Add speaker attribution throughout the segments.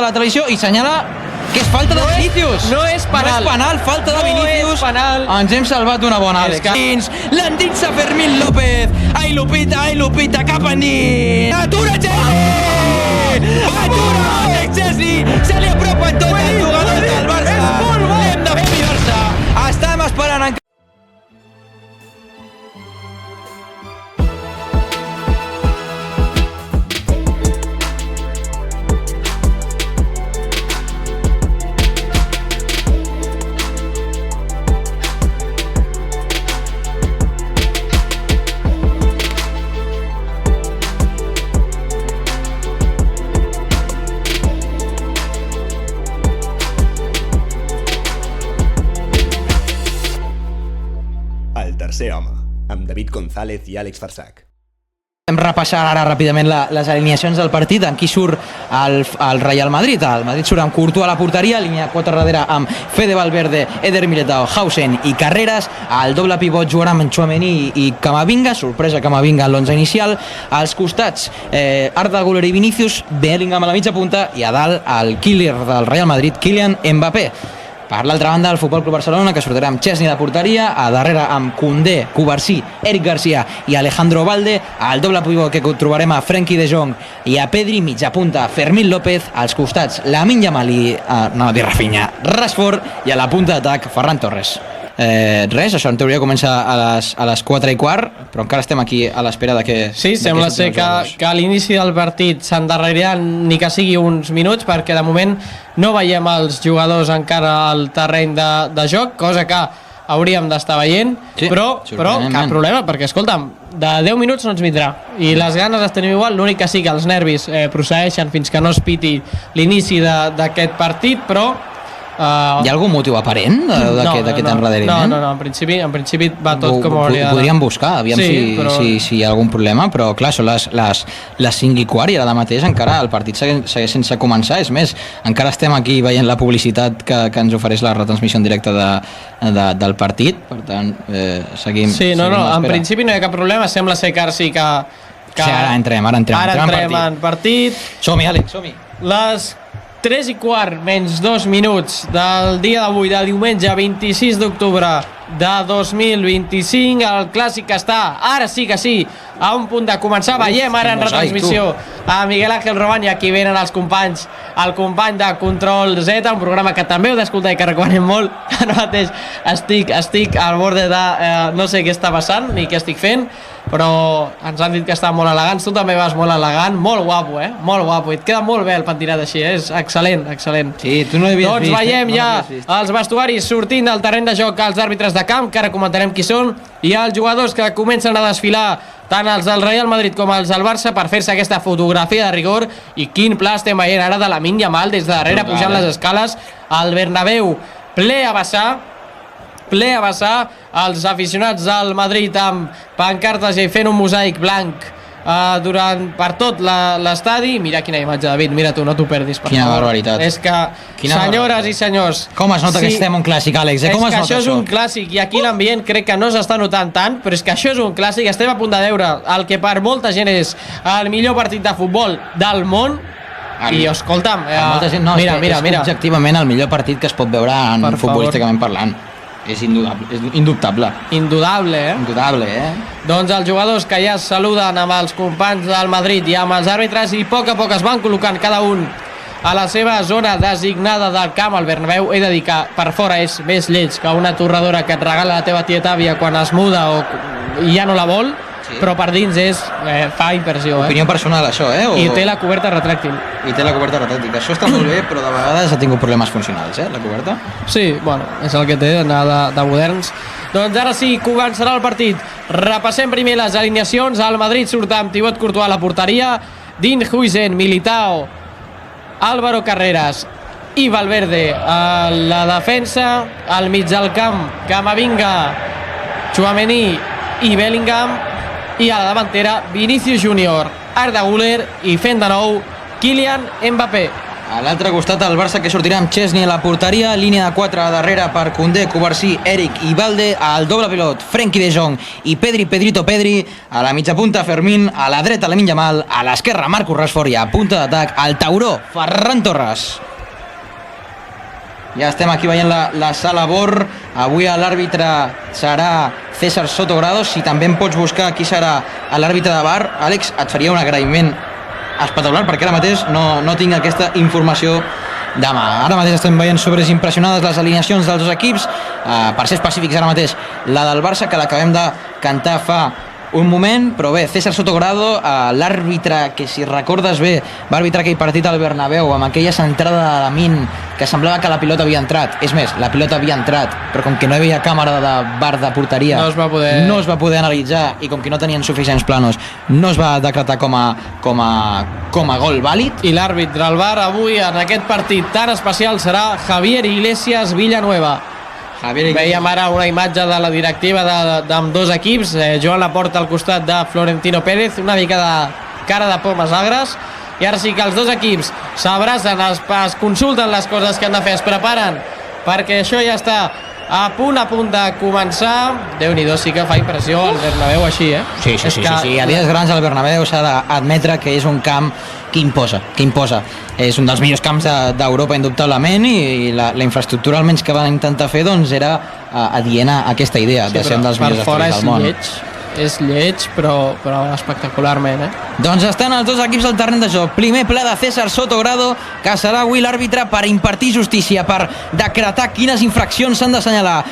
Speaker 1: la televisió i senyala que és falta de Vinícius.
Speaker 2: No és penal.
Speaker 1: No és penal, falta de Vinícius.
Speaker 2: No és penal.
Speaker 1: Ens hem salvat una bona, Àlex. L'endinsa Fermín López. Ai, Lupita, cap endins. Atura, Chesney! Atura, Alex Chesney! Se li apropen tots els jugadors del Barça. Hem de fer mi Barça. Estem esperant encara.
Speaker 3: El tercer home, amb David González i Àlex Farsac.
Speaker 1: Hem repassat ara ràpidament les alineacions del partit. Amb qui surt el Real Madrid? El Madrid surt amb Courtois a la porteria, línia 4 darrere amb Fede Valverde, Eder Militao, Hausen i Carreras. El doble pivot jugarà amb Tchouaméni i Camavinga, sorpresa Camavinga en l'11 inicial. Als costats, Arda Güler i Vinícius, Bellingham a la mitja punta i a dalt el killer del Real Madrid, Kylian Mbappé. Per l'altra banda, el Futbol Club Barcelona, que sortirà amb Chesney de porteria, a darrere amb Koundé, Cubarsí, Eric Garcia i Alejandro Valde, al doble pivot que trobarem a Frenkie de Jong i a Pedri, mitja punta Fermín López, als costats Lamine Yamal i, Rafinha, Rashford, i a la punta d'atac Ferran Torres. Res, això en teoria comença a les 4:15, però encara estem aquí a l'espera de que...
Speaker 2: Sí, sembla ser que a l'inici del partit s'endarreriran ni que sigui uns minuts, perquè de moment no veiem els jugadors encara al terreny de joc, cosa que hauríem d'estar veient,
Speaker 1: sí,
Speaker 2: però cap problema, perquè escolta'm, de 10 minuts no ens vindrà, i les ganes les tenim igual, l'únic que sí que els nervis procedeixen fins que no es piti l'inici d'aquest partit, però
Speaker 1: hi ha algun motiu aparent d'aquest enrederiment?
Speaker 2: No, en principi va tot com hauria de...
Speaker 1: Podríem buscar, aviam si hi ha algun problema, però clar, són les 5:15 i ara mateix encara el partit segueix sense començar. És més, encara estem aquí veient la publicitat que ens ofereix la retransmissió en directe del partit, per tant, seguim.
Speaker 2: Sí, en principi no hi ha cap problema, sembla ser que ara sí que...
Speaker 1: Sí, ara entrem
Speaker 2: en partit.
Speaker 1: Som-hi, Àlex, som-hi.
Speaker 2: Les 3:15 menys 2 minuts del dia d'avui, de diumenge 26 d'octubre de 2025. El clàssic està, ara sí que sí, a un punt de començar. Veiem ara en retransmissió a Miguel Ángel Román, i aquí venen els companys, el company de Control Z, un programa que també heu d'escoltar i que recomanem molt. Ara mateix estic al borde de no sé què està passant ni què estic fent, però ens han dit que està molt elegant. Tu també vas molt elegant, molt guapo, molt guapo, i et queda molt bé el pentinat així, és excel·lent.
Speaker 1: Sí, tu no l'havies vist.
Speaker 2: Doncs veiem ja els vestuaris sortint del terreny de joc, els àrbitres de camp, que ara comentarem qui són, i els jugadors que comencen a desfilar, tant els del Real Madrid com els del Barça, per fer-se aquesta fotografia de rigor. I quin pla estem veient ara de Lamine Yamal des de darrere, pujant les escales, al Bernabéu ple a vessar, els aficionats del Madrid amb pancartes i fent un mosaic blanc per tot l'estadi. Mira quina imatge, David, mira tu, no t'ho perdis, per favor.
Speaker 1: Quina barbaritat.
Speaker 2: És que, senyores i senyors,
Speaker 1: com es nota que estem un clàssic, Àlex?
Speaker 2: És que això és un clàssic, i aquí l'ambient crec que no s'està notant tant, però és que això és un clàssic. Estem a punt de veure el que per molta gent és el millor partit de futbol del món. I escolta'm, mira.
Speaker 1: És objectivament el millor partit que es pot veure futbolísticament parlant. És indubtable.
Speaker 2: Indudable, Doncs els jugadors que ja es saluden amb els companys del Madrid i amb els àrbitres, i a poc es van col·locant cada un a la seva zona designada del camp. El Bernabéu, he de dir que per fora és més lleig que una torradora que et regala la teva tieta àvia quan es muda i ja no la vol, però per dins fa impressió.
Speaker 1: Opinió personal, això,
Speaker 2: I té la coberta retràctil.
Speaker 1: Això està molt bé, però de vegades ha tingut problemes funcionals, la coberta.
Speaker 2: Sí, bueno, és el que té, anar de moderns. Doncs ara sí, començarà el partit. Repassem primer les alineacions. El Madrid surt amb Thibaut Courtois a la porteria, Dean Huijsen, Militao, Álvaro Carreras i Valverde a la defensa. Al mig del camp, Camavinga, Tchouaméni i Bellingham, i a la davantera Vinícius Júnior, Arda Güler i fent de nou Kylian Mbappé.
Speaker 1: A l'altre costat el Barça que sortirà amb Chesney a la porteria, línia de 4 darrere per Koundé, Cubarsí, Eric i Valde, al doble pilot Frenkie de Jong i Pedrito Pedri, a la mitja punta Fermín, a la dreta Lamine Yamal, a l'esquerra Marcus Rashford i a punta d'atac el tauró Ferran Torres. Ja estem aquí veient la sala BOR. Avui l'àrbitre serà César Sotogrado. Si també em pots buscar qui serà l'àrbitre de VAR, Àlex, et faria un agraïment espectacular, perquè ara mateix no tinc aquesta informació de mà. Ara mateix estem veient sobres impressionades les alineacions dels dos equips, per ser específics ara mateix la del Barça, que l'acabem de cantar fa un moment, però bé, César Sotogrado, l'àrbitre que, si recordes bé, va arbitrar aquell partit al Bernabéu amb aquella centrada de Lamine que semblava que la pilota havia entrat. És més, la pilota havia entrat, però com que no hi havia càmera de VAR de porteria, no es va poder analitzar, i com que no tenien suficients planos, no es va decretar com a gol vàlid.
Speaker 2: I l'àrbitre del VAR avui en aquest partit tan especial serà Javier Iglesias Villanueva. Veiem ara una imatge de la directiva d'ambdós equips, Joan Laporta al costat de Florentino Pérez, una mica de cara de pomes agres, i ara sí que els dos equips s'abracen, es consulten les coses que han de fer, es preparen, perquè això ja està a punt de començar. Déu-n'hi-do, sí que fa impressió el Bernabéu així, eh?
Speaker 1: Sí. A dies grans al Bernabéu s'ha d'admetre que és un camp que imposa. És un dels millors camps d'Europa, indubtablement, i la infraestructura almenys que van intentar fer doncs era adient a aquesta idea de ser un dels millors estadis del món.
Speaker 2: És lleig, però espectacularment, eh?
Speaker 1: Doncs estan els dos equips al terreny de joc. Primer pla de César Sotogrado, que serà avui l'àrbitre per impartir justícia, per decretar quines infraccions s'han d'assenyalar.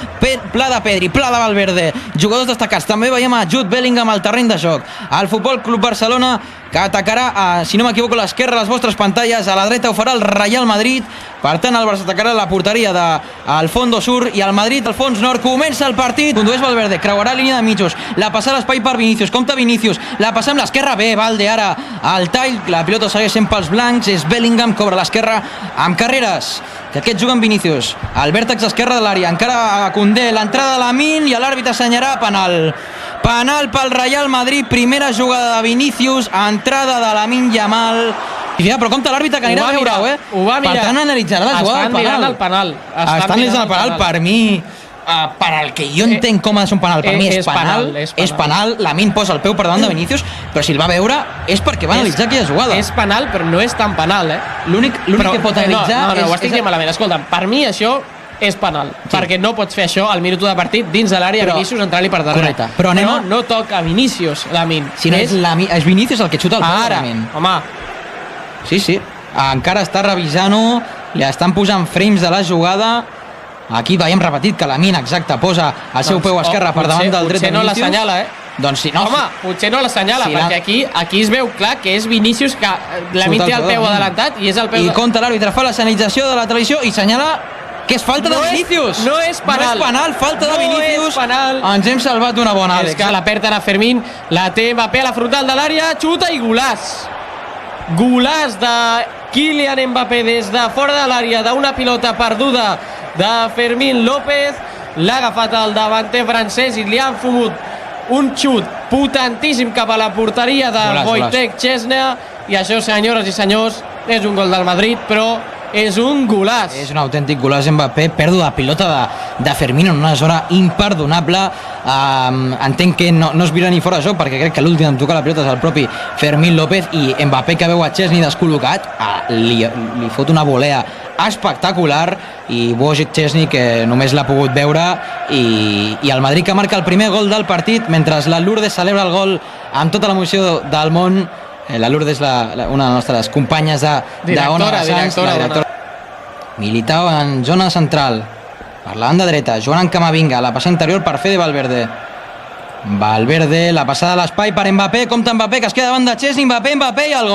Speaker 1: Pla de Pedri, pla de Valverde, jugadors destacats. També veiem a Jude Bellingham al terreny de joc. El Futbol Club Barcelona, que atacarà, si no m'equivoco, a l'esquerra, a les vostres pantalles, a la dreta ho farà el Real Madrid. Per tant, el Barça atacarà la porteria del Fondo Sur i el Madrid al fons nord. Comença el partit, condueix Valverde, creuarà línia de mitjos, la passa a l'espai per Vinícius, compta Vinícius, la passa amb l'esquerra, bé, Valde ara al tall, la pilota segueix sent pels blancs, és Bellingham, cobra l'esquerra amb Carreras, que aquest juga amb Vinícius, al vèrtex esquerre de l'àrea, encara a Koundé, l'entrada de Lamine, i l'àrbitre assenyarà penal pel Real Madrid. Primera jugada de Vinícius, entrada de Lamine Yamal. Ja, però compte l'àrbitre que anirà a veure-ho, eh? Per tant, analitzarà la jugada del penal.
Speaker 2: Estan mirant el penal.
Speaker 1: Estan mirant el penal. Per mi, per al que jo entenc com ha de ser un penal, per mi és penal. Lamine posa el peu per davant de Vinícius, però si el va veure és perquè va analitzar aquella jugada.
Speaker 2: És penal, però no és tan penal, eh?
Speaker 1: L'únic que pot analitzar
Speaker 2: és... No, ho estic dient malament. Escolta, per mi això és penal, perquè no pots fer això al minut de partit dins de l'àrea, Vinícius entrant-li per darrere.
Speaker 1: Correcte. Però
Speaker 2: no toca Vinícius, Lamine.
Speaker 1: Si no és Vinícius el que xuta el peu de Lamine.
Speaker 2: Home.
Speaker 1: Sí. Encara està revisant-ho, li estan posant frames de la jugada. Aquí veiem repetit que Lamine, exacte, posa el seu peu esquerre per davant del dret de Vinícius.
Speaker 2: Potser no l'assenyala, eh?
Speaker 1: Doncs sí, no.
Speaker 2: Home, potser no l'assenyala, perquè aquí es veu clar que és Vinícius, que Lamine té el peu adelantat i és el peu...
Speaker 1: I compta l'àrbitre, fa la senyalització de la televisió i senyala que és falta de Vinícius.
Speaker 2: No és penal.
Speaker 1: No és penal, falta de Vinícius.
Speaker 2: No és penal.
Speaker 1: Ens hem salvat una bona, Àlex.
Speaker 2: És que la perd ara Fermín, la té Mbappé a la frontal de l'àrea, xuta i golaç. Golaç de Kylian Mbappé des de fora de l'àrea, d'una pilota perduda de Fermín López. L'ha agafat el davanter francès i li han fumut un xut potentíssim cap a la porteria de Wojtek Szczesny. I això, senyores i senyors, és un gol del Madrid, però és un golaç.
Speaker 1: És un autèntic golaç Mbappé, pèrdua de pilota de Fermín en una zona imperdonable. Entenc que no es vira ni fora de joc, perquè crec que l'últim en tocar la pilota és el propi Fermín López, i Mbappé, que veu a Szczesny descol·locat, li fot una volea espectacular, i Wojtek Szczesny, que només l'ha pogut veure, i el Madrid, que marca el primer gol del partit, mentre la Lourdes celebra el gol amb tota l'emoció del món. La Lourdes és una de les nostres companyes d'Ona de Sants, la directora. Militao en zona central, per la banda dreta, jugant en Camavinga, la passada interior per Fede Valverde, la passada a l'espai per Mbappé, compta Mbappé, que es queda davant de Szczesny, Mbappé i el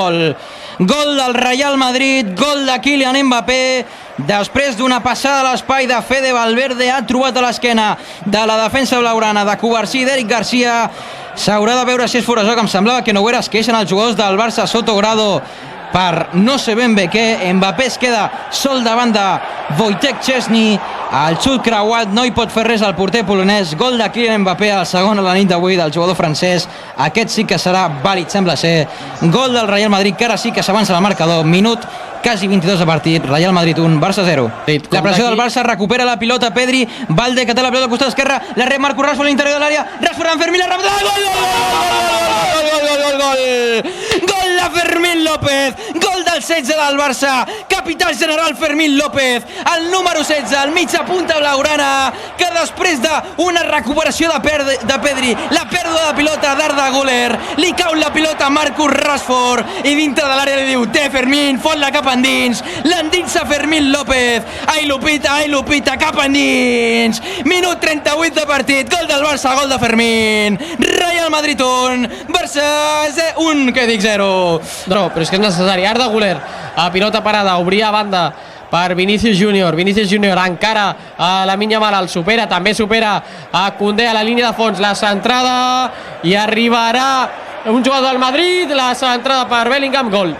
Speaker 1: gol del Real Madrid, gol de Kylian Mbappé, després d'una passada a l'espai de Fede Valverde, ha trobat a l'esquena de la defensa blaugrana de Cubarsí, d'Eric Garcia. S'haurà de veure si és fora de joc, em semblava que no ho era, es queixen els jugadors del Barça Sotogrado per no sé ben bé què. Mbappé es queda sol davant de Wojtek Szczesny, el xut creuat, no hi pot fer res al porter polonès. Gol de Kylian Mbappé, el segon a la nit d'avui del jugador francès, aquest sí que serà vàlid, sembla ser. Gol del Real Madrid, que ara sí que s'avança el marcador, minut quasi 22 de partit, Real Madrid 1, Barça 0. La pressió del Barça, recupera la pilota Pedri, Valde que té la pilota al costat esquerre, la rep Marcus Rashford a l'interior de l'àrea, Rashford amb Fermín, la rematada, gol de Fermín López, gol del 16 del Barça, capital general Fermín López, el número 16, el mitja punta blaugrana, que després d'una recuperació de Pedri, la pèrdua de pilota d'Arda Güler, li cau la pilota a Marcus Rashford i dintre de l'àrea li diu, té Fermín, fot-la cap endins, l'endinsa Fermín López, ai Lupita, cap endins, minut 38 de partit, gol del Barça, gol de Fermín, Real Madrid 1, Barça 1, que dic 0.
Speaker 2: No, però és que és necessari. Arda Güler, a pilota parada, obria a banda per Vinícius Júnior. Vinícius Júnior encara a Lamine Yamal, el supera, també supera a Koundé a la línia de fons, la centrada i arribarà un jugador del Madrid, la centrada per Bellingham, gol.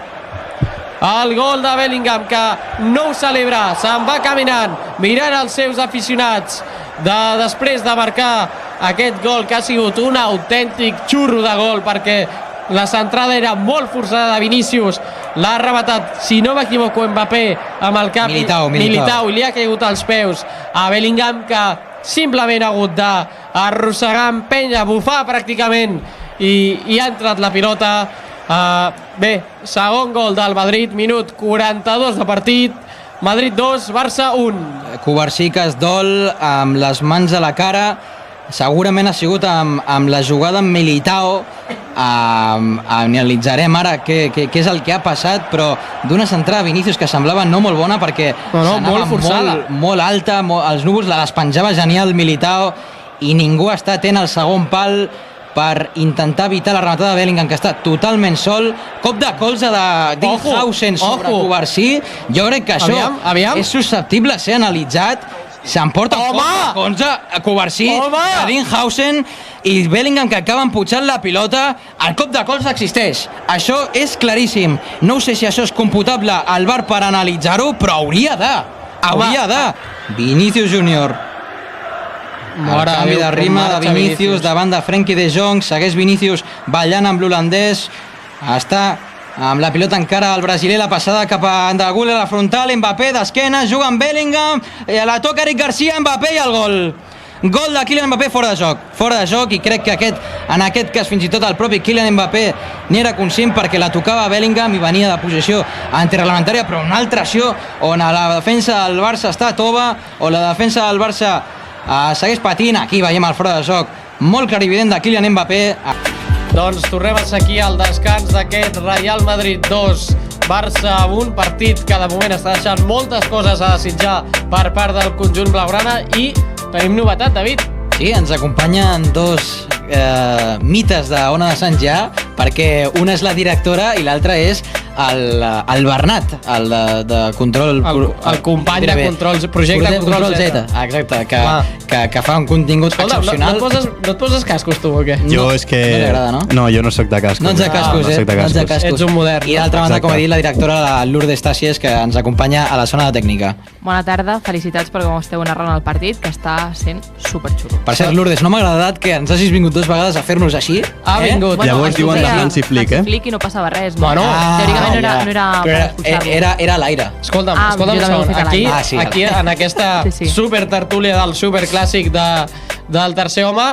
Speaker 2: El gol de Bellingham, que no ho celebra, se'n va caminant, mirant els seus aficionats després de marcar aquest gol, que ha sigut un autèntic xurro de gol, perquè la centrada era molt forçada de Vinícius, l'ha rematat, si no m'equivoco, Mbappé amb el cap, Militao, i li ha caigut als peus a Bellingham, que simplement ha hagut d'arrossegar, empènyer, bufar pràcticament, i ha entrat la pilota. Bé, segon gol del Madrid, minut 42 de partit, Madrid 2, Barça 1.
Speaker 1: Covarsí que es dol amb les mans a la cara, segurament ha sigut amb la jugada amb Militao. Analitzarem ara què és el que ha passat, però d'una centrada Vinícius que semblava no molt bona, perquè s'anava molt alta, els núvols la despenjava genial Militao, i ningú està atent al segon pal per intentar evitar la rematada de Bellingham, que està totalment sol. Cop de colze de Dinghausen sobre Covarsí. Jo crec que això és susceptible de ser analitzat. S'emporta un cop de colze a Covarsí, a Dinghausen, i Bellingham, que acaba empujant la pilota. El cop de colze existeix, això és claríssim. No sé si això és computable al VAR per analitzar-ho, però hauria de. Vinícius Júnior, el canvi de ritme de Vinícius davant de Frenkie de Jong, segueix Vinícius ballant amb l'holandès, està amb la pilota encara el brasiler, la passada cap a Arda Güler, la frontal, Mbappé d'esquena, juga amb Bellingham, la toca Eric Garcia, Mbappé, i el gol. Gol de Kylian Mbappé fora de joc, i crec que en aquest cas fins i tot el propi Kylian Mbappé n'hi era conscient, perquè la tocava Bellingham i venia de posició antireglamentària, però una altra acció on la defensa del Barça està tova, o la defensa del Barça segueix patint. Aquí veiem el fora de joc molt clarivident de Kylian Mbappé.
Speaker 2: Doncs tornem a ser aquí al descans d'aquest Real Madrid 2, Barça 1, partit que de moment està deixant moltes coses a desitjar per part del conjunt blaugrana, i tenim novetat, David.
Speaker 1: Sí, ens acompanyen dos mites d'Ona de Sant Ja, perquè una és la directora i l'altra és el Bernat, el de control...
Speaker 2: El company de projecte Control Z.
Speaker 1: Exacte, que fa un contingut excepcional.
Speaker 2: No et poses cascos, tu, o què?
Speaker 4: Jo és que...
Speaker 1: No li agrada, no?
Speaker 4: No, jo no soc de cascos.
Speaker 1: No ets de cascos,
Speaker 4: No soc de cascos.
Speaker 2: Ets un modern.
Speaker 1: I d'altra banda, com he dit, la directora, la Lourdes Tàcies, que ens acompanya a la zona de tècnica.
Speaker 5: Bona tarda, felicitats per com esteu narrant el partit, que està sent superxulo.
Speaker 1: Per cert, Lourdes, no m'ha agradat que ens hagis vingut 2 vegades a fer-nos així.
Speaker 2: Ha vingut.
Speaker 4: Llavors diuen de Nancy Flick,
Speaker 5: Flick, i no passava res.
Speaker 2: Bueno,
Speaker 5: teòricament no era per expulsar-lo.
Speaker 1: Era l'aire.
Speaker 2: Escolta'm un segon. Aquí, en aquesta super tertúlia del superclàssic del tercer home,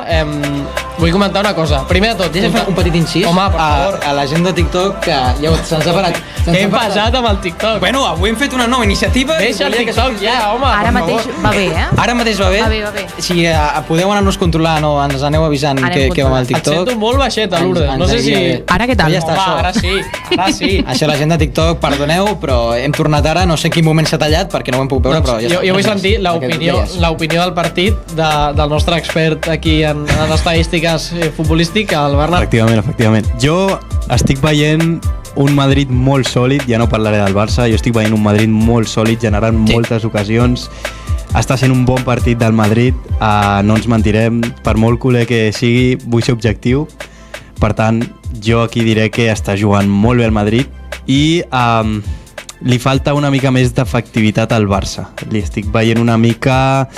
Speaker 2: vull comentar una cosa. Primer de tot...
Speaker 1: Deixa'm fer un petit incís.
Speaker 2: Home, per favor.
Speaker 1: A la gent de TikTok, que ja se'ns ha parat.
Speaker 2: Què hem passat amb el TikTok?
Speaker 1: Bueno, avui hem fet una nova iniciativa.
Speaker 2: Deixa el TikTok ja, home.
Speaker 5: Ara mateix va bé, eh?
Speaker 1: Ara mateix va bé.
Speaker 5: Va bé.
Speaker 1: Si podeu anar-nos controlant o ens aneu avisant què va amb el
Speaker 2: Et
Speaker 1: TikTok.
Speaker 2: sento molt baixeta, Lourdes. No sé si...
Speaker 5: Ara què tal?
Speaker 1: Ja està,
Speaker 2: Home, ara sí.
Speaker 1: Això, la gent de TikTok, perdoneu, però hem tornat ara, no sé en quin moment s'ha tallat, perquè no ho hem pogut veure, però ja està.
Speaker 2: Jo vull sentir l'opinió del partit del nostre expert aquí en estadístiques futbolístic, el Bernat.
Speaker 4: Efectivament. Jo estic veient un Madrid molt sòlid, ja no parlaré del Barça, jo estic veient un Madrid molt sòlid, generant moltes ocasions. Està sent un bon partit del Madrid, no ens mentirem, per molt culer que sigui, vull ser objectiu. Per tant, jo aquí diré que està jugant molt bé el Madrid i li falta una mica més d'efectivitat al Barça. Li estic veient una mica...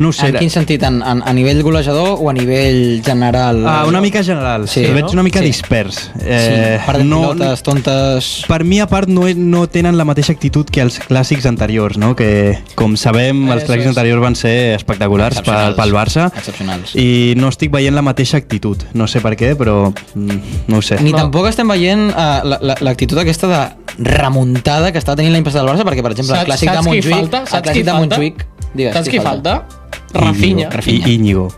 Speaker 4: No ho sé.
Speaker 1: En quin sentit? A nivell golejador o a nivell general?
Speaker 4: Una mica general.
Speaker 1: Sí,
Speaker 4: el veig
Speaker 1: no?
Speaker 4: una mica
Speaker 1: Sí.
Speaker 4: dispers.
Speaker 1: Perden pilotes, tontes...
Speaker 4: Per mi, a part, no tenen la mateixa actitud que els clàssics anteriors, no? Que, com sabem, els clàssics anteriors van ser espectaculars pel Barça.
Speaker 1: Excepcionals.
Speaker 4: I no estic veient la mateixa actitud. No sé per què, però no ho sé.
Speaker 1: Ni tampoc estem veient l'actitud aquesta de remuntada que està tenint l'any passat del Barça, perquè, per exemple, el clàssic de Montjuïc...
Speaker 2: Saps qui falta? Rafinha.
Speaker 4: Íñigo.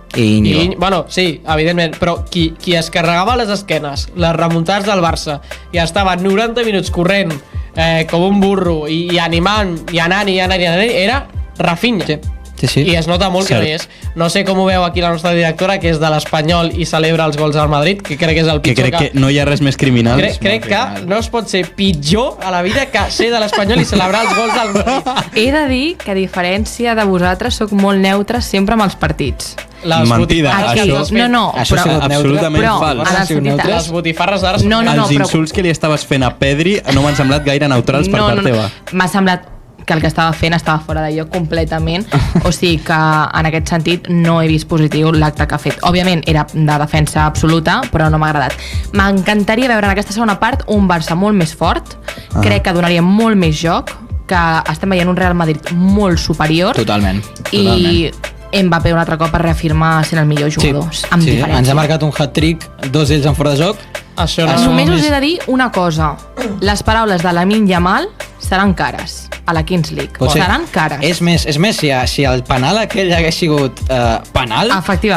Speaker 2: Bueno, sí, evidentment, però qui es carregava les esquenes, les remuntades del Barça, i estava 90 minuts corrent com un burro i animant, i anant, era Rafinha.
Speaker 1: Sí.
Speaker 2: I es nota molt que no hi és. No sé com ho veu aquí la nostra directora, que és de l'Espanyol i celebra els gols al Madrid, que crec que és el pitjor.
Speaker 4: Que no hi ha res més criminal.
Speaker 2: Crec que no es pot ser pitjor a la vida que ser de l'Espanyol i celebrar els gols al Madrid.
Speaker 5: He de dir que, a diferència de vosaltres, sóc molt neutre sempre amb els partits.
Speaker 4: Mentida.
Speaker 1: Això és
Speaker 4: absolutament fals.
Speaker 2: Les botifarres d'ara són...
Speaker 4: Els insults que li estaves fent a Pedri no m'han semblat gaire neutrals per part teva.
Speaker 5: M'ha semblat que el que estava fent estava fora de lloc completament, o sigui que en aquest sentit no he vist positiu l'acte que ha fet. Òbviament era de defensa absoluta, però no m'ha agradat. M'encantaria veure en aquesta segona part un Barça molt més fort, crec que donaria molt més joc, que estem veient un Real Madrid molt superior.
Speaker 1: Totalment.
Speaker 5: I Mbappé un altre cop per reafirmar sent el millor jugador, amb diferència.
Speaker 1: Ens ha marcat un hat-trick, 2 d'ells en fora de joc.
Speaker 5: Només us he de dir una cosa, les paraules de Lamine Yamal seran cares a la Kings League. Seran cares.
Speaker 1: És més, si el penal aquell hagués sigut penal,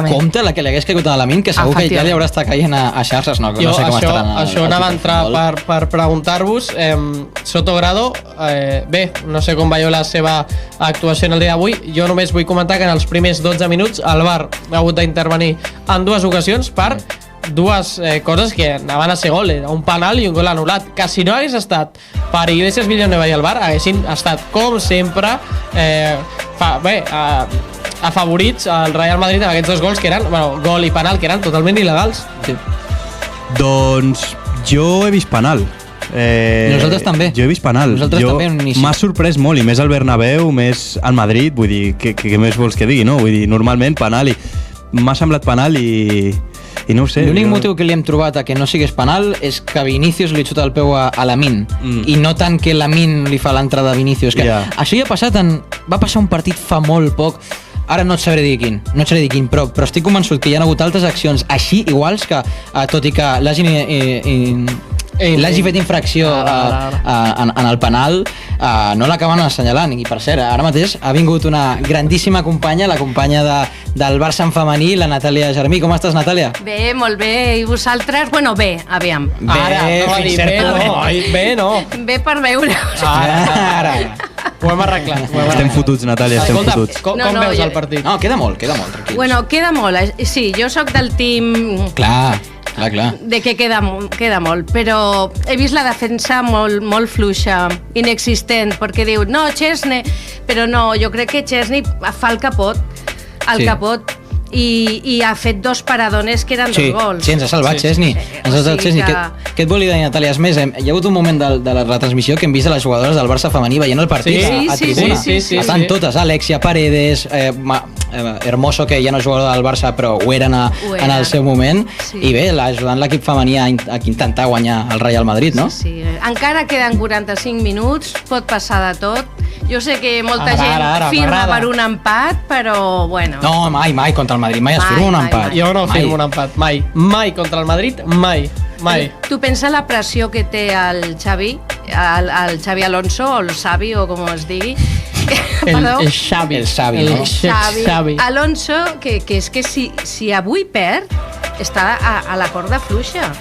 Speaker 1: compte la que li hagués caigut a Lamine, que segur que ja li haurà estat caient a xarxes. No sé com estaran.
Speaker 2: Això anava a entrar per preguntar-vos. Sotogrado, bé, no sé com veieu la seva actuació en el dia d'avui. Jo només vull comentar que en els primers 12 minuts el VAR ha hagut d'intervenir en 2 ocasions per dues coses que anaven a ser gol, un penal i un gol anul·lat, que si no hagués estat per Iglesias, Villanueva i el VAR haguessin estat com sempre afavorits al Real Madrid amb aquests 2 gols que eren, gol i penal, que eren totalment il·legals.
Speaker 4: Doncs jo he vist penal.
Speaker 1: Nosaltres també.
Speaker 4: Jo he vist penal. M'ha sorprès molt, i més al Bernabéu, més al Madrid, vull dir, què més vols que digui, no? Vull dir, normalment penal, i m'ha semblat penal i no ho sé.
Speaker 1: L'únic motiu que li hem trobat a que no sigués penal és que Vinícius li xuta el peu a Lamine, i no tant que Lamine li fa l'entrada a Vinícius. Això ja ha passat va passar un partit fa molt poc, ara no et sabré dir quin, però estic convençut que hi ha hagut altres accions així iguals que, tot i que l'hagi fet infracció en el penal, no l'acaben assenyalant. I per cert, ara mateix ha vingut una grandíssima companya, la companya del Barça en femení, la Natàlia Germí. Com estàs, Natàlia?
Speaker 6: Bé, molt bé. I vosaltres? Bueno, bé, aviam.
Speaker 2: Bé, no.
Speaker 6: Bé per veure-us.
Speaker 2: Ara. Ho hem arreglat.
Speaker 4: Estem fotuts, Natàlia, estem fotuts.
Speaker 2: Com veus el partit?
Speaker 1: No, queda molt, tranquil.
Speaker 6: Bueno, queda molt. Sí, jo sóc del team...
Speaker 1: Clar.
Speaker 6: De que queda molt, però he vist la defensa molt fluixa, inexistent, perquè diu, no, Chesney, però no, jo crec que Chesney fa el capot, i ha fet 2 paradones que eren 2 gols.
Speaker 1: Sí, ens ha salvat Chesney. Què et volia dir, Natàlia? És més, hi ha hagut un moment de la retransmissió que hem vist a les jugadores del Barça femení veient el partit a tribuna. Estan totes, Alexia, Paredes, Hermoso, que ja no és jugador del Barça però ho eren en el seu moment, i bé, ajudant l'equip femení a intentar guanyar el Real Madrid, no?
Speaker 6: Sí, encara queden 45 minuts, pot passar de tot. Jo sé que molta gent firma per un empat, però bueno.
Speaker 1: No, mai contra el Madrid, mai es firma un empat.
Speaker 2: Jo no firmo un empat, mai contra el Madrid, mai.
Speaker 6: Tu pensa la pressió que té el Xavi Alonso, o el Xavi, o com es digui.
Speaker 2: El Xavi,
Speaker 1: no?
Speaker 6: Xavi Alonso, que és que si avui perd, està a la corda fluixa.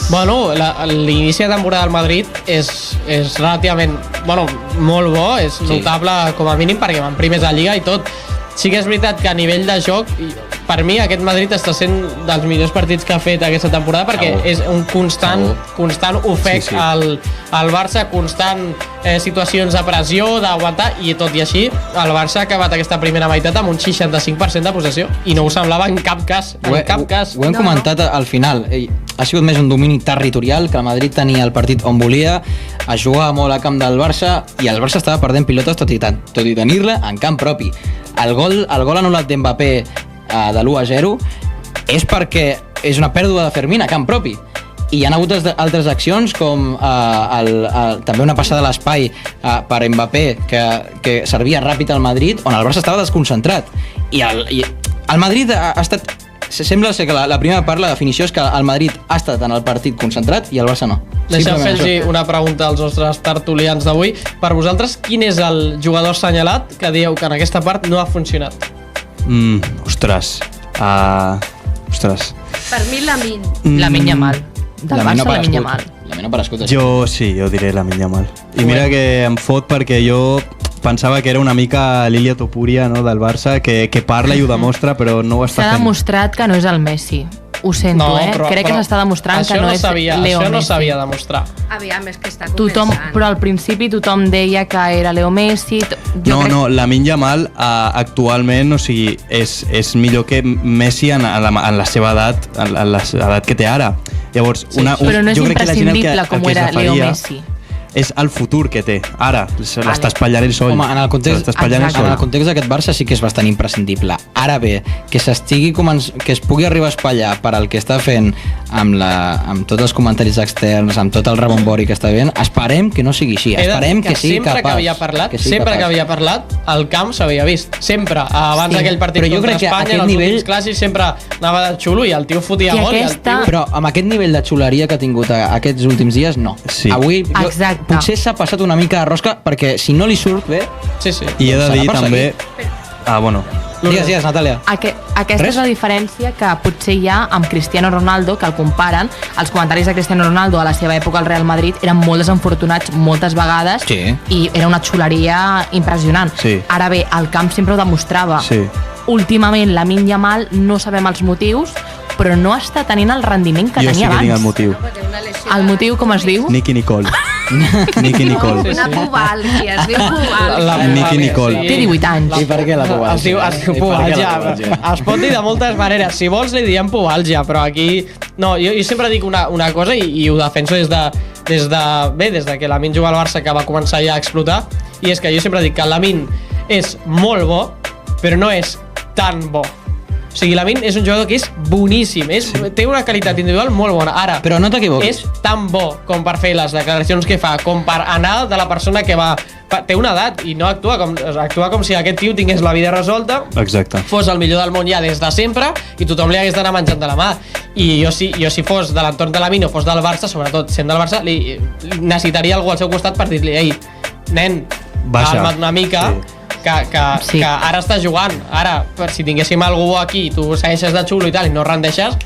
Speaker 2: Bueno, l'inici de temporada del Madrid és relativament, molt bo, és notable com a mínim perquè van primers a Lliga i tot. Sí que és veritat que a nivell de joc, per mi aquest Madrid està sent dels millors partits que ha fet aquesta temporada, perquè és un constant ofec al Barça, constant situacions de pressió, d'aguantar, i tot i així el Barça ha acabat aquesta primera meitat amb un 65% de possessió, i no ho semblava en cap cas. Ho
Speaker 1: hem comentat al final, ha sigut més un domini territorial, que el Madrid tenia el partit on volia, es jugava molt a camp del Barça, i el Barça estava perdent pilotes tot i tenir-la en camp propi. el gol anul·lat d'Mbappé de l'1-0 és perquè és una pèrdua de Fermín a camp propi. I hi ha hagut altres accions com també una passada a l'espai per Mbappé que servia ràpid al Madrid, on el Barça estava desconcentrat. I el Madrid ha estat... Sembla ser que la primera part, la definició és que el Madrid ha estat en el partit concentrat i el Barça no.
Speaker 2: Deixa'm fer-los una pregunta als nostres tertulians d'avui. Per vosaltres, quin és el jugador assenyalat que dieu que en aquesta part no ha funcionat?
Speaker 4: Ostres.
Speaker 6: Per mi, Lamine.
Speaker 5: Lamine Yamal. Del Barça, Lamine Yamal.
Speaker 1: Lamine no ha aparegut.
Speaker 4: Jo diré Lamine Yamal. I mira que em fot perquè jo pensava que era una mica l'Ilia Topuria, no, del Barça, que parla i ho demostra, però no ho està fent.
Speaker 5: S'ha demostrat que no és el Messi. Ho sento, crec que s'està demostrant que no és Leo Messi.
Speaker 2: Això no s'havia de demostrar.
Speaker 6: Aviam, és que està començant.
Speaker 5: Però al principi tothom deia que era Leo Messi.
Speaker 4: No, Lamine Yamal actualment, o sigui, és millor que Messi en la seva edat, en l'edat que té ara. Llavors,
Speaker 5: però no és imprescindible com era Leo Messi.
Speaker 4: És el futur que té. Ara, l'està espatllant ell sol.
Speaker 1: Home, en el context d'aquest Barça sí que és bastant imprescindible. Ara bé, que es pugui arribar a espatllar per al que està fent amb tots els comentaris externs, amb tot el rebombori que està fent, esperem que no sigui així. Esperem que sigui capaç.
Speaker 2: Sempre que havia parlat, el camp s'havia vist. Sempre. Abans d'aquell partit contra Espanya, en els últims clàssics, sempre anava de xulo i el tio fotia gol.
Speaker 1: Però amb aquest nivell de xuleria que ha tingut aquests últims dies, no. Avui... Potser s'ha passat una mica de rosca perquè si no li surt bé...
Speaker 4: I he de dir també...
Speaker 1: Digues, Natàlia.
Speaker 5: Aquesta és la diferència que potser hi ha amb Cristiano Ronaldo, que el comparen. Els comentaris de Cristiano Ronaldo a la seva època al Real Madrid eren molt desenfortunats moltes vegades i era una xuleria impressionant. Ara bé, el camp sempre ho demostrava. Últimament, Lamine Yamal, no sabem els motius, però no està tenint el rendiment que tenia abans.
Speaker 4: Jo sí que tinc el motiu.
Speaker 5: El motiu, com es diu?
Speaker 4: Nicky Nicole. Nicky Nicole.
Speaker 6: Una pubalgia, es diu pubalgia.
Speaker 4: Nicky Nicole.
Speaker 5: Té 18 anys.
Speaker 1: I per què la pubalgia?
Speaker 2: Es diu pubalgia. Es pot dir de moltes maneres. Si vols li diem pubalgia, però aquí... No, jo sempre dic una cosa i ho defenso des de que Lamine juga al Barça, que va començar ja a explotar, i és que jo sempre dic que Lamine és molt bo, però no és tan bo. O sigui, Lamine és un jugador que és boníssim, té una qualitat individual molt bona. Ara,
Speaker 1: però no t'equivoquis.
Speaker 2: És tan bo com per fer les declaracions que fa, com per anar de la persona que va... Té una edat i no actua com si aquest tio tingués la vida resolta.
Speaker 4: Exacte.
Speaker 2: Fos el millor del món ja des de sempre i tothom li hagués d'anar menjant de la mà. I jo si fos de l'entorn de Lamine o fos del Barça, sobretot sent del Barça, li necessitaria algú al seu costat per dir-li: ei, nen, calma't una mica, que ara està jugant. Ara, si tinguéssim algú aquí i tu segueixes de xulo i tal i no rendeixes...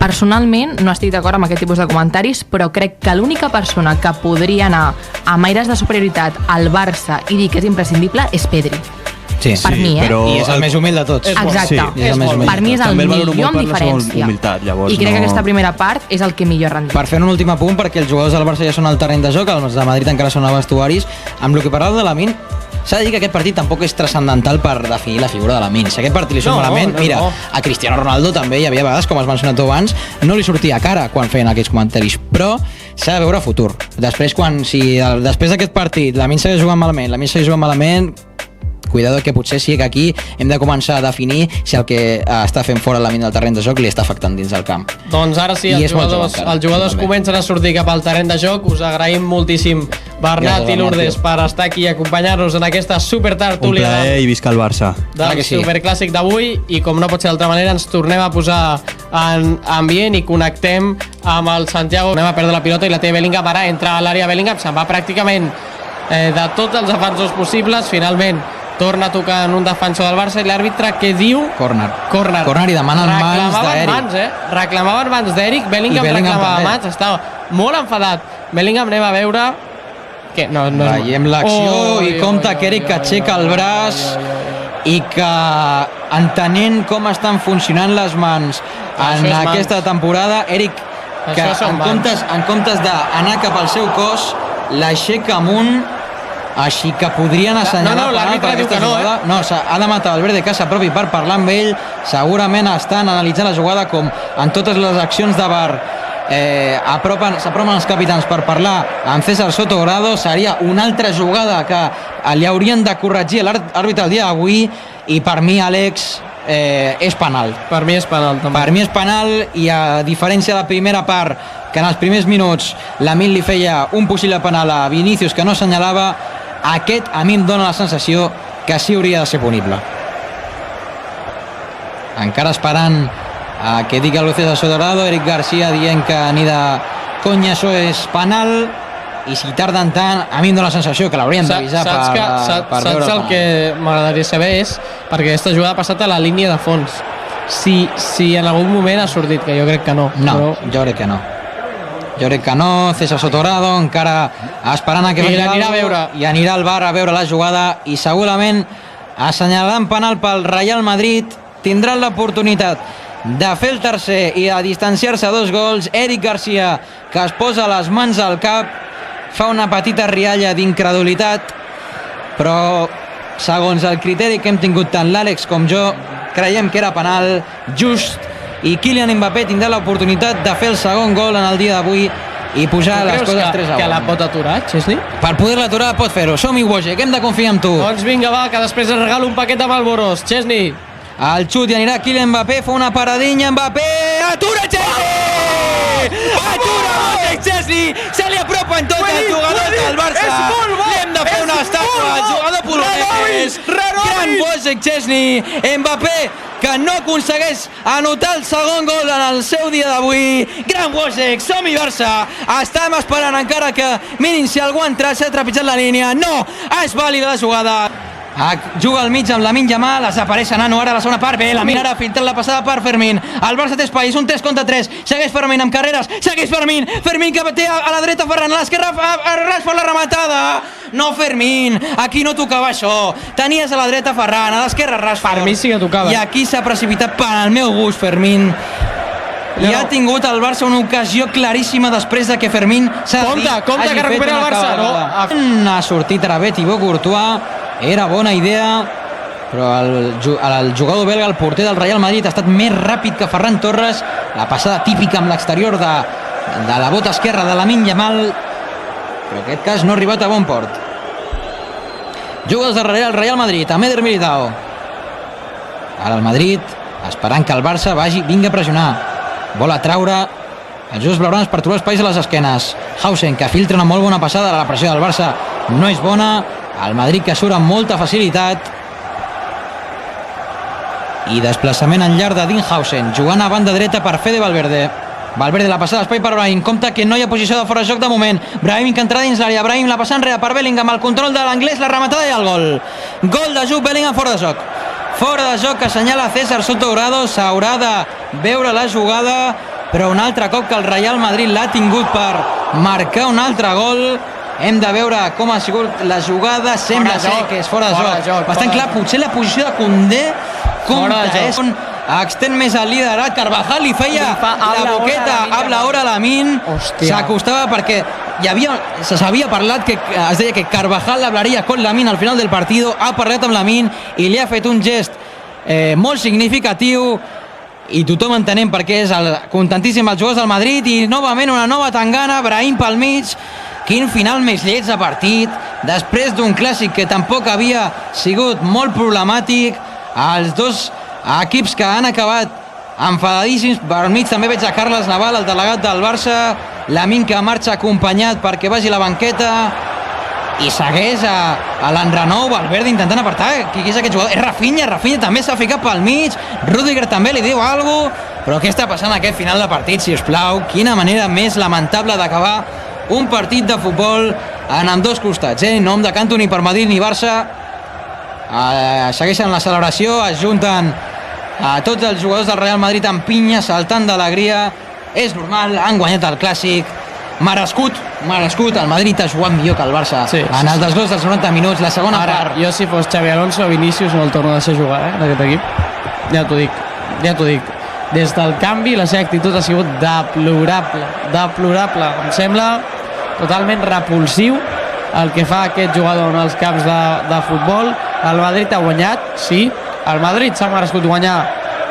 Speaker 5: Personalment no estic d'acord amb aquest tipus de comentaris, però crec que l'única persona que podria anar amb aires de superioritat al Barça i dir que és imprescindible és Pedri. Per mi,
Speaker 1: I és el més humil de tots.
Speaker 5: Exacte. Per mi és el millor amb diferència. I crec que aquesta primera part és el que millor rendeix.
Speaker 1: Per fer un últim apunt, perquè els jugadors del Barça ja són al terreny de joc, els de Madrid encara són a vestuaris, amb el que parlàveu de Lamine, s'ha de dir que aquest partit tampoc és transcendental per definir la figura de Lamine. Si aquest partit li surt malament, mira, a Cristiano Ronaldo també hi havia vegades, com has mencionat tu abans, no li sortia cara quan feien aquells comentaris, però s'ha de veure futur. Després d'aquest partit Lamine segueix jugant malament, cuidado que potser sí que aquí hem de començar a definir si el que està fent fora Lamine del terreny de joc li està afectant dins del camp.
Speaker 2: Doncs ara sí, els jugadors comencen a sortir cap al terreny de joc. Us agraïm moltíssim, Bernat i Lourdes, per estar aquí i acompanyar-nos en aquesta supertertúlia.
Speaker 4: Un plaer i visca el Barça.
Speaker 2: Del superclàssic d'avui, i com no pot ser d'altra manera, ens tornem a posar en ambient i connectem amb el Santiago. Anem a perdre la pilota i la té Bellingham. Ara entra a l'àrea Bellingham, se'n va pràcticament de tots els defensors possibles. Finalment torna a tocar en un defensor del Barça i l'àrbitre què diu?
Speaker 1: Corner i demanen mans d'Eric.
Speaker 2: Reclamaven mans d'Eric, Bellingham reclamava mans, estava molt enfadat. Bellingham, anem a veure...
Speaker 1: Veiem l'acció i compta que Eric aixeca el braç i que, entenent com estan funcionant les mans en aquesta temporada, Eric, que en comptes d'anar cap al seu cos, l'aixeca amunt, així que podrien assenyalar
Speaker 2: l'àrbitre diu que no,
Speaker 1: no, ha de matar Valverde casa propi per parlar amb ell. Segurament estan analitzant la jugada, com en totes les accions de VAR. S'apropen els capitans per parlar amb César Soto Grado. Seria una altra jugada que li haurien de corregir l'àrbitre el dia d'avui, i per mi, Àlex, és penal.
Speaker 2: Per mi és penal, també.
Speaker 1: Per mi és penal, i a diferència de la primera part, que en els primers minuts Lamine li feia un possible penal a Vinícius que no assenyalava, aquest a mi em dóna la sensació que sí hauria de ser punible. Encara esperant que digui el César Sotorado, Eric Garcia dient que ni de conya això és penal, i si tarden tant, a mi em dóna la sensació que l'haurien d'avisar per veure
Speaker 2: el que m'agradaria saber és perquè aquesta jugada ha passat a la línia de fons, si en algun moment ha sortit, que jo crec que no.
Speaker 1: No, però... jo crec que no. César Sotorado encara esperant a que
Speaker 2: vagi l'algo,
Speaker 1: i anirà al bar a veure la jugada, i segurament assenyalant penal pel Real Madrid. Tindran l'oportunitat de fer el tercer i de distanciar-se a 2 gols. Eric Garcia, que es posa les mans al cap, fa una petita rialla d'incredulitat, però segons el criteri que hem tingut tant l'Àlex com jo, creiem que era penal just, i Kylian Mbappé tindrà l'oportunitat de fer el segon gol en el dia d'avui i pujar les coses 3-1.
Speaker 2: Que la pot aturar, Chesney?
Speaker 1: Per poder-la aturar pot fer-ho. Som-hi, Wojek, hem de confiar en tu.
Speaker 2: Doncs vinga, va, que després es regalo un paquet de Malboros. Chesney.
Speaker 1: El xut i anirà Kylian Mbappé, fa una paradinha, Mbappé, atura Chesney! Atura Wojek, Chesney! Se li apropa en tot el jugador del Barça. Li hem de fer una estàtua al jugador polonès. Gran Wojek, Chesney. Mbappé, que no aconsegueix anotar el segon gol en el seu dia d'avui. Gran Wojek, som-hi Barça. Estem esperant encara que mirin si algú ha entrat, s'ha trepitjat la línia. No, és vàlida la jugada. Juga al mig amb Lamine Yamal, desapareix Nano ara a la segona part. Bé, Lamine ara filtrant la passada per Fermín. El Barça té espai, és un 3 contra 3. Segueix Fermín amb carreres, segueix Fermín que té a la dreta Ferran, a l'esquerra Rashford la rematada. No, Fermín, aquí no tocava això. Tenies a la dreta Ferran, a l'esquerra Rashford.
Speaker 2: Per mi sí que tocava.
Speaker 1: I aquí s'ha precipitat per al meu gust Fermín. I ha tingut el Barça una ocasió claríssima després de que Fermín
Speaker 2: compte que recupera el Barça, no?
Speaker 1: Ha sortit ara bé Thibaut Courtois, era bona idea, però el jugador belga, el porter del Real Madrid, ha estat més ràpid que Ferran Torres. La passada típica amb l'exterior de la bota esquerra de Lamine Yamal, però en aquest cas no ha arribat a bon port. Juga des darrere el Real Madrid amb Eder Militao. Ara el Madrid esperant que el Barça vingui a pressionar. Vol atraure els jugadors blaugranes per trobar espais a les esquenes. Hausen, que filtra una molt bona passada. La pressió del Barça no és bona. El Madrid que surt amb molta facilitat. I desplaçament en llarg de Dinhausen, jugant a banda dreta per Fede Valverde. Valverde la passada espai per Brahim. Compte que no hi ha posició de fora de joc de moment. Brahim que entrarà dins l'àrea. Brahim la passa enrere per Bellingham. El control de l'anglès, la rematada i el gol. Gol de Jude Bellingham fora de joc. Fora de joc que assenyala César Sotorado. S'haurà de veure la jugada, però un altre cop que el Real Madrid l'ha tingut per marcar un altre gol. Hem de veure com ha sigut la jugada. Sembla ser que és fora de joc. Bastant clar, potser la posició de Koundé és on extén més el liderat. Carvajal li feia la boqueta, habla ahora Lamine. S'acostava perquè se s'havia parlat que es deia que Carvajal hablaria con Lamine al final del partido. Ha parlat amb Lamine i li ha fet un gest molt significatiu, i tothom entenem perquè és contentíssim els jugadors del Madrid. I novament una nova tangana, Brahim pel mig. Quin final més lleig de partit, després d'un clàssic que tampoc havia sigut molt problemàtic. Els dos equips que han acabat enfadadíssims. Per mig també veig a Carles Naval, el delegat del Barça. Lamine que marxa acompanyat perquè vagi a la banqueta, i segueix a l'enrenou Valverde intentant apartar. Qui és aquest jugador? És Rafinha també s'ha ficat pel mig. Rüdiger també li diu alguna cosa. Però què està passant aquest final de partit, si us plau? Quina manera més lamentable d'acabar un partit de futbol en ambdós costats, no em decanto ni per Madrid ni Barça. Segueixen la celebració, es junten a tots els jugadors del Real Madrid amb pinya, saltant d'alegria. És normal, han guanyat el clàssic, merescut. El Madrid ha jugat millor que el Barça en el desgloss dels 90 minuts, la segona part.
Speaker 2: Jo si fos Xavi Alonso o Vinícius no el torno a deixar jugar, en aquest equip. Ja t'ho dic. Des del canvi la seva actitud ha sigut deplorable. Em sembla totalment repulsiu el que fa aquest jugador en els camps de futbol. El Madrid ha guanyat, sí. El Madrid s'ha merescut guanyar,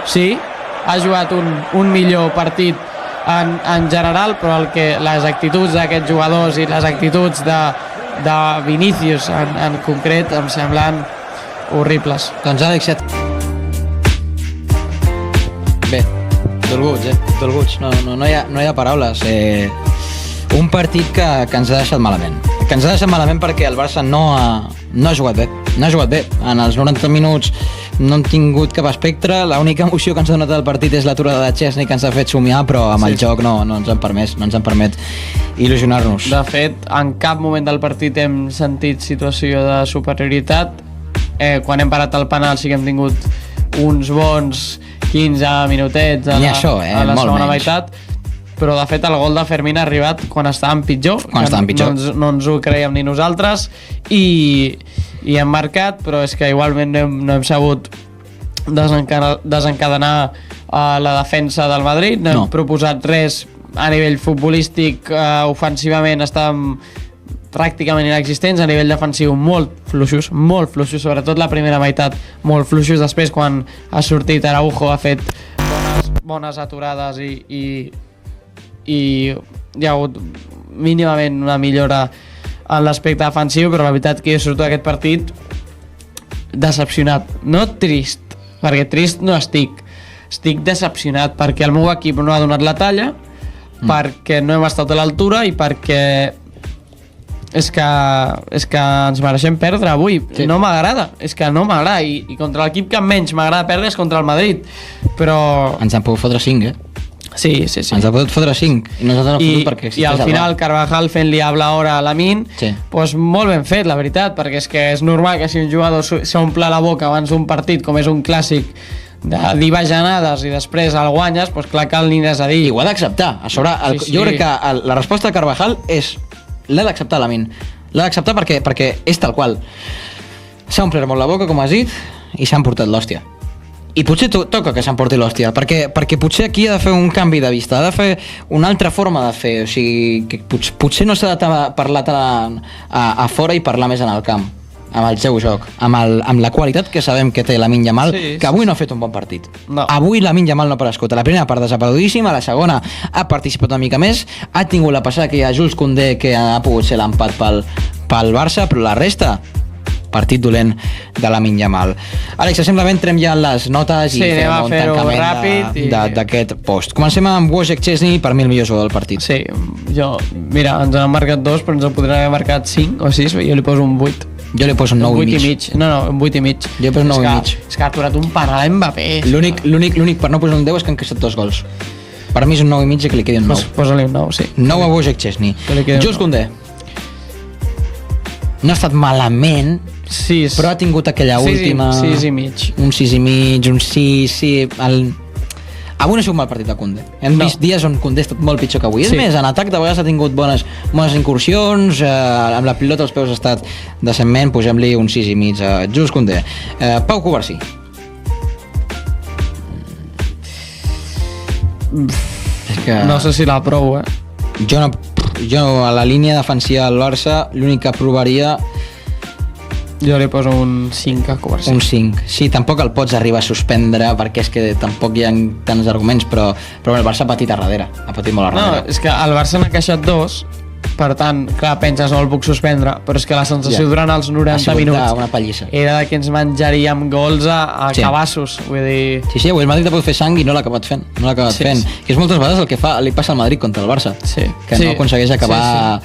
Speaker 2: sí. Ha jugat un millor partit en general, però les actituds d'aquests jugadors i les actituds de Vinícius en concret em semblen horribles.
Speaker 1: Doncs Àlex, bé, dolguts, no hi ha paraules. Un partit que ens ha deixat malament. Que ens ha deixat malament perquè el Barça no ha jugat bé. No ha jugat bé. En els 90 minuts no han tingut cap espectre. L'única emoció que ens ha donat el partit és l'aturada de Chesney, que ens ha fet somiar, però amb el joc no ens han permet il·lusionar-nos.
Speaker 2: De fet, en cap moment del partit hem sentit situació de superioritat. Quan hem parat el penal sí que hem tingut uns bons 15 minutets a la segona meitat, però de fet el gol de Fermín ha arribat quan estàvem pitjor. No ens ho creiem ni nosaltres i hem marcat, però és que igualment no hem sabut desencadenar la defensa del Madrid, no hem proposat res a nivell futbolístic. Ofensivament estàvem pràcticament inexistents, a nivell defensiu molt fluixos, sobretot la primera meitat molt fluixos. Després, quan ha sortit Araujo, ha fet bones aturades i hi ha hagut mínimament una millora en l'aspecte defensiu, però la veritat que jo surto d'aquest partit decepcionat, no trist, perquè trist no estic decepcionat perquè el meu equip no ha donat la talla, perquè no hem estat a l'altura i perquè és que ens mereixem perdre avui. No m'agrada, i contra l'equip que menys m'agrada perdre és contra el Madrid, però
Speaker 1: ens han pogut fotre 5,
Speaker 2: Sí.
Speaker 1: Ens ha pogut fotre 5 i nosaltres no hem fotut perquè
Speaker 2: i al final Carvajal fent-li habla hora a Lamine, doncs molt ben fet, la veritat, perquè és normal que si un jugador s'omple la boca abans d'un partit, com és un clàssic, de dir bajanades i després el guanyes, doncs clar que el n'has a dir.
Speaker 1: I ho ha d'acceptar. A sobre, jo crec que la resposta de Carvajal és l'ha d'acceptar Lamine. L'ha d'acceptar perquè és tal qual. S'ha omplert molt la boca, com has dit, i s'ha emportat l'hòstia. I potser toca que s'emporti l'hòstia, perquè potser aquí ha de fer un canvi de vista, ha de fer una altra forma de fer, o sigui, que potser no s'ha de parlar tant a fora i parlar més en el camp, amb el seu joc, amb la qualitat que sabem que té Lamine Yamal, que avui no ha fet un bon partit. Avui Lamine Yamal no ha aparegut. La primera part desapareguíssima, la segona ha participat una mica més, ha tingut la passada que hi ha Jules Koundé, que ha pogut ser l'empat pel Barça, però la resta partit dolent de Lamine Yamal. Àlex, simplement entrem ja en les notes i fem un tancament d'aquest post. Comencem amb Wojciech Szczesny, per mi el millor jugador del partit.
Speaker 2: Sí, mira, ens han marcat 2, però ens en podrien haver marcat 5 o 6, jo li poso un 8.
Speaker 1: Jo li poso un 9,5.
Speaker 2: Un 8,5.
Speaker 1: Jo li poso un 9,5.
Speaker 2: És que ha aturat un penal a Mbappé.
Speaker 1: L'únic per no posar un 10 és que han casat 2 gols. Per mi és un 9,5 i que li quedi un 9.
Speaker 2: Posa-li un 9, sí.
Speaker 1: 9 a Wojciech Szczesny. Jules Koundé. No ha estat malament,
Speaker 2: 6.
Speaker 1: Però ha tingut aquella última...
Speaker 2: 6,5.
Speaker 1: Un 6,5, un 6, sí... Avui no ha sigut mal partit de Koundé. Hem vist dies on Koundé ha estat molt pitjor que avui. És més, en atac de vegades ha tingut bones incursions, amb la pilota als peus ha estat decentment, posem-li un 6,5 a Jules Koundé. Pau Cubarsí.
Speaker 2: No sé si l'aprovo,
Speaker 1: Jo a la línia defensiva del Barça l'únic que aprovaria...
Speaker 2: Jo li poso un 5 a Cubarsí.
Speaker 1: Un 5. Sí, tampoc el pots arribar a suspendre perquè és que tampoc hi ha tants arguments, però el Barça ha patit a darrere. Ha patit molt a darrere.
Speaker 2: No, és que el Barça n'ha queixat 2, per tant, clar, penses no el puc suspendre, però és que la sensació durant els 90 minuts
Speaker 1: una pallissa.
Speaker 2: Era que ens menjaríem gols a cabassos, vull dir...
Speaker 1: Sí, avui el Madrid ha pogut fer sang i no l'ha acabat fent. Que és moltes vegades el que li passa al Madrid contra el Barça, que no aconsegueix acabar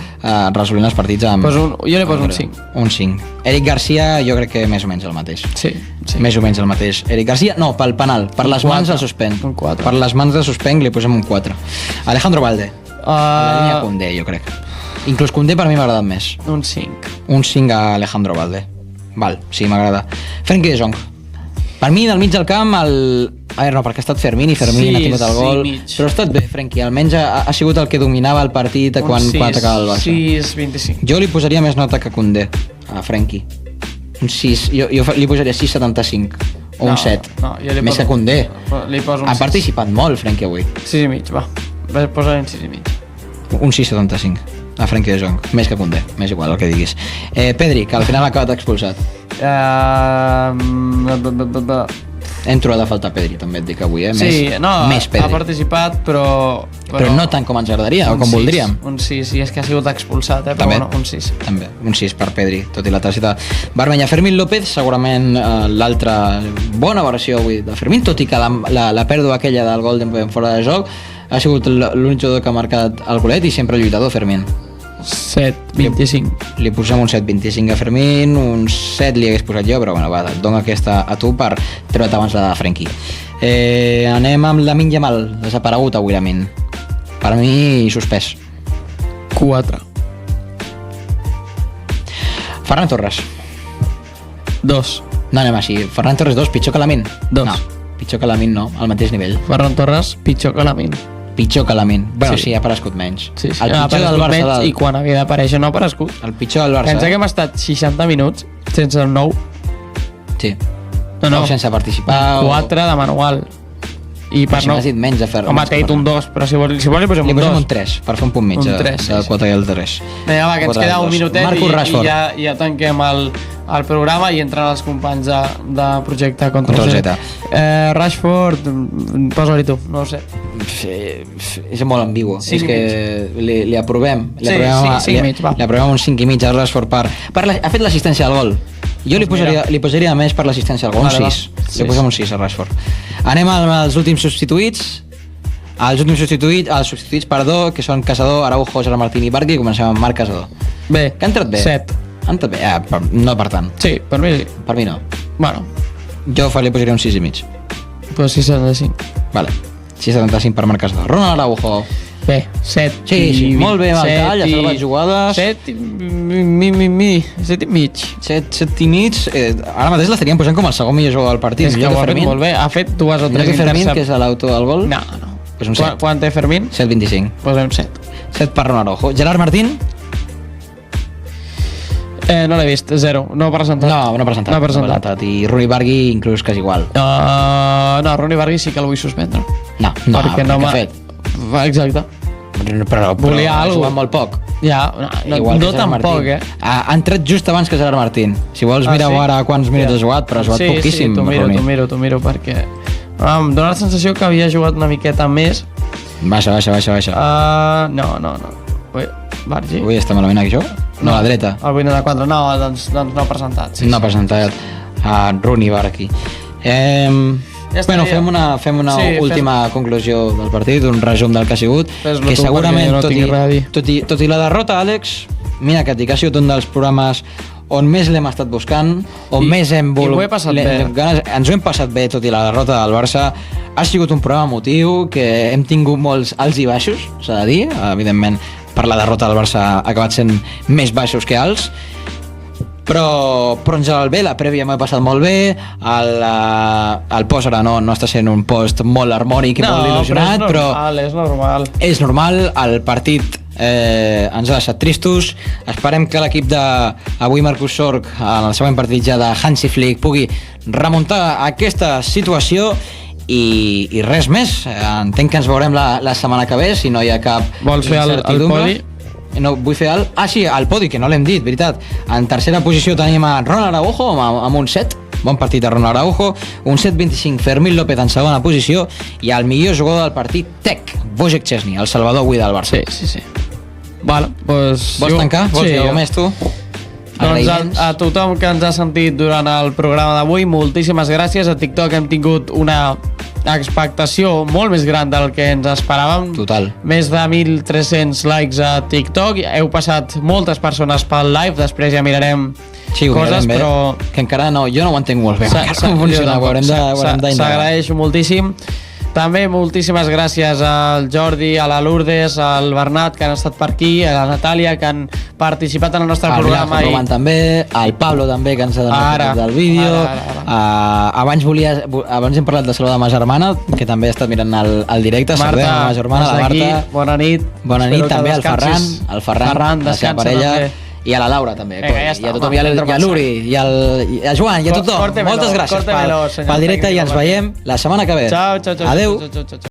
Speaker 1: resolint els partits amb...
Speaker 2: Jo li poso un 5.
Speaker 1: Un 5. Eric Garcia jo crec que més o menys el mateix.
Speaker 2: Sí.
Speaker 1: Més o menys el mateix. Eric Garcia, no, pel penal, per les mans el suspèn.
Speaker 2: Un 4.
Speaker 1: Per les mans de suspèn li posem un 4. Alejandro Valde. A la línia Koundé, jo crec. Inclús Koundé per mi m'ha agradat més.
Speaker 2: Un 5.
Speaker 1: Un 5 a Alejandro Valde. Val, sí, m'agrada. Frenkie de Jong. Per mi, del mig del camp, A veure, no, perquè ha estat Fermín ha tingut el gol. Però ha estat bé, Frenkie. Almenys ha sigut el que dominava el partit quan atacava el Barça.
Speaker 2: 6,25.
Speaker 1: Jo li posaria més nota que Koundé, a Frenkie. Un 6. Jo li posaria 6,75. O un 7. Més que Koundé. Ha participat molt, Frenkie, avui.
Speaker 2: 6,5, va. Posa-li un 6,5.
Speaker 1: Un 6,75. A Frenkie de Jong, més que Koundé, més igual el que diguis. Pedri, que al final ha acabat expulsat. Hem trobat a faltar Pedri, també et dic avui,
Speaker 2: Sí,
Speaker 1: més
Speaker 2: ha
Speaker 1: Pedri.
Speaker 2: participat, però
Speaker 1: no tant com ens agradaria o com voldríem.
Speaker 2: Un 6, i és que ha sigut expulsat, però
Speaker 1: També.
Speaker 2: bueno, un 6.
Speaker 1: També, un 6 per Pedri, tot i la targeta vermella. Fermín López, segurament l'altra bona versió avui de Fermín, tot i que la pèrdua aquella del gol en fora de joc ha sigut l'únic jugador que ha marcat el golet i sempre lluitador, Fermín.
Speaker 2: 7-25.
Speaker 1: Li posem un 7-25 a Fermín, un 7 li hagués posat jo, però bueno, va, et dono aquesta a tu per treure't abans la de Frenkie. Anem amb Lamine Yamal, desaparegut avui Lamine. Per mi, suspès.
Speaker 2: 4.
Speaker 1: Ferran Torres.
Speaker 2: 2.
Speaker 1: No anem així. Ferran Torres 2, pitjor que Lamine?
Speaker 2: 2.
Speaker 1: No, pitjor que Lamine no, al mateix nivell.
Speaker 2: Ferran Torres, pitjor que Lamine.
Speaker 1: Pitjor que Lamine. Bueno,
Speaker 2: Sí.
Speaker 1: sí, ha aparegut menys.
Speaker 2: Sí,
Speaker 1: El pitjor del Barça
Speaker 2: I quan havia d'aparèixer no ha aparegut.
Speaker 1: El pitjor del Barça.
Speaker 2: Pensa que hem estat 60 minuts sense el nou.
Speaker 1: Sí.
Speaker 2: No.
Speaker 1: O sense participar.
Speaker 2: 4 de manual. I
Speaker 1: Per
Speaker 2: per
Speaker 1: no...
Speaker 2: no...
Speaker 1: M'has dit menys de Ferran.
Speaker 2: Home, t'he dit un 2, però si vols li posem
Speaker 1: Li
Speaker 2: un
Speaker 1: posem
Speaker 2: 2.
Speaker 1: un 3, per fer un punt mig.
Speaker 2: Un
Speaker 1: de-
Speaker 2: 3,
Speaker 1: del
Speaker 2: sí.
Speaker 1: 4 i el 3.
Speaker 2: Vinga, va, que ens
Speaker 1: Quatre
Speaker 2: queda
Speaker 1: del
Speaker 2: un
Speaker 1: dos.
Speaker 2: minutet
Speaker 1: Marcus Rashford.
Speaker 2: i ja tanquem el programa i entren els companys de projecte Control
Speaker 1: Control
Speaker 2: Z. Rashford, posa-li tu, no ho sé.
Speaker 1: És molt ambigu.
Speaker 2: Cinc
Speaker 1: És que li aprovem.
Speaker 2: Sí, cinc i mig, va.
Speaker 1: Li aprovem un 5 i mig a Rashford ha fet l'assistència al gol. Jo li posaria més per l'assistència al gol, un
Speaker 2: Vale, va.
Speaker 1: 6.
Speaker 2: Sí,
Speaker 1: Li posem un 6 a Rashford. Anem als últims substituïts. Els substituïts, que són Casador, Araujo, Gerard Martín i Barqui. Comencem amb Marc Casador.
Speaker 2: Bé,
Speaker 1: Que ha entrat bé.
Speaker 2: 7.
Speaker 1: Ha entrat bé, no per tant.
Speaker 2: Sí, per mi sí.
Speaker 1: Per mi no.
Speaker 2: Bueno,
Speaker 1: Jo li posaria un 6 i mig.
Speaker 2: doncs 6,75.
Speaker 1: Vale. 6,75 per Marc Casador. Ronald Araujo.
Speaker 2: Bé, 7.
Speaker 1: Sí, molt bé, amb el tall, ha salvat jugades.
Speaker 2: 7 i 7 i mig.
Speaker 1: 7 i mig. Ara mateix l'estaríem posant com el segon millor jugador del partit.
Speaker 2: És que ho ha fet molt bé. Ha fet 2 o 3
Speaker 1: Millor que Fermín, que és l'autor del gol.
Speaker 2: No.
Speaker 1: Pues un 7.
Speaker 2: Quan té Fermín?
Speaker 1: 7,25.
Speaker 2: Posem 7.
Speaker 1: 7 per Ronald Araujo. Gerard Martín?
Speaker 2: No l'he vist, 0. No ha presentat.
Speaker 1: No ha presentat. I Rooney Bargui inclús quasi igual.
Speaker 2: No, Ronnie Bargui sí que el vull suspendre.
Speaker 1: No,
Speaker 2: perquè no
Speaker 1: què
Speaker 2: m'ha
Speaker 1: ha fet?
Speaker 2: Exacte.
Speaker 1: Però
Speaker 2: Volia
Speaker 1: ha
Speaker 2: alguna
Speaker 1: jugat molt poc.
Speaker 2: Ja,
Speaker 1: Igual que
Speaker 2: no
Speaker 1: Gerard
Speaker 2: tampoc,
Speaker 1: Martín. Ha entrat just abans que Gerard Martín. Si vols, mira
Speaker 2: sí?
Speaker 1: ara quants minuts ha jugat, però ha jugat poquíssim.
Speaker 2: Sí, t'ho miro, perquè em dóna la sensació que havia jugat una miqueta més.
Speaker 1: Baixa.
Speaker 2: No. Ui, Bargi.
Speaker 1: Ui, està malament aquí, això? No, a la dreta.
Speaker 2: El 8 de 4. No, doncs no ha presentat.
Speaker 1: No ha presentat a Rooney Bargui. Bueno, fem una última conclusió del partit, un resum del que ha sigut,
Speaker 2: Fes-lo
Speaker 1: que
Speaker 2: tu,
Speaker 1: segurament,
Speaker 2: perquè jo no tinc res a dir.
Speaker 1: tot i la derrota, Àlex, mira que et dic, ha sigut un dels programes on més l'hem estat buscant, on més hem
Speaker 2: i m'ho he passat bé.
Speaker 1: ens ho hem passat bé, tot i la derrota del Barça. Ha sigut un programa emotiu, que hem tingut molts alts i baixos, s'ha de dir, evidentment per la derrota del Barça ha acabat sent més baixos que alts, però ens va bé, la prèvia m'ho he passat molt bé, el post ara no està sent un post molt harmònic i molt il·lusionat, però és normal, el partit ens ha deixat tristos. Esperem que l'equip d'avui Marcus Sorg, en el següent partit ja de Hansi Flick, pugui remuntar aquesta situació i res més. Entenc que ens veurem la setmana que ve, si no hi ha cap
Speaker 2: Vols fer el podi?
Speaker 1: No, vull fer el podi, que no l'hem dit, veritat. En tercera posició tenim a Ronald Araujo amb un 7, bon partit de Ronald Araujo, un 7,25 Fermín López en segona posició, i el millor jugador del partit, Tec, Wojciech Szczesny, el salvador avui del Barça.
Speaker 2: Sí. Vale, doncs...
Speaker 1: Vols tancar? Vols dir alguna més tu?
Speaker 2: Doncs a tothom que ens ha sentit durant el programa d'avui, moltíssimes gràcies. A TikTok hem tingut una expectació molt més gran del que ens esperàvem.
Speaker 1: Total.
Speaker 2: Més de 1.300 likes a TikTok. Heu passat moltes persones pel live, després ja mirarem coses, però...
Speaker 1: Que encara no, jo no ho entenc molt bé. Com funciona, ho haurem d'intentar.
Speaker 2: S'agraeix moltíssim. També moltíssimes gràcies al Jordi, a la Lourdes, al Bernat, que han estat per aquí, a la Natàlia, que han participat en el nostre programa.
Speaker 1: Al també, al Pablo també, que ens ha donat del vídeo. Abans hem parlat de saludar ma germana, que també ha estat mirant el directe. Saludem a ma germana, la Marta.
Speaker 2: Bona nit.
Speaker 1: Bona nit també al Ferran, la seva parella. I a la Laura també, i a tothom, i a l'Uri, i a Joan, i a tothom. Moltes gràcies pel directe i ens veiem la setmana que ve.
Speaker 2: Ciao.
Speaker 1: Adéu.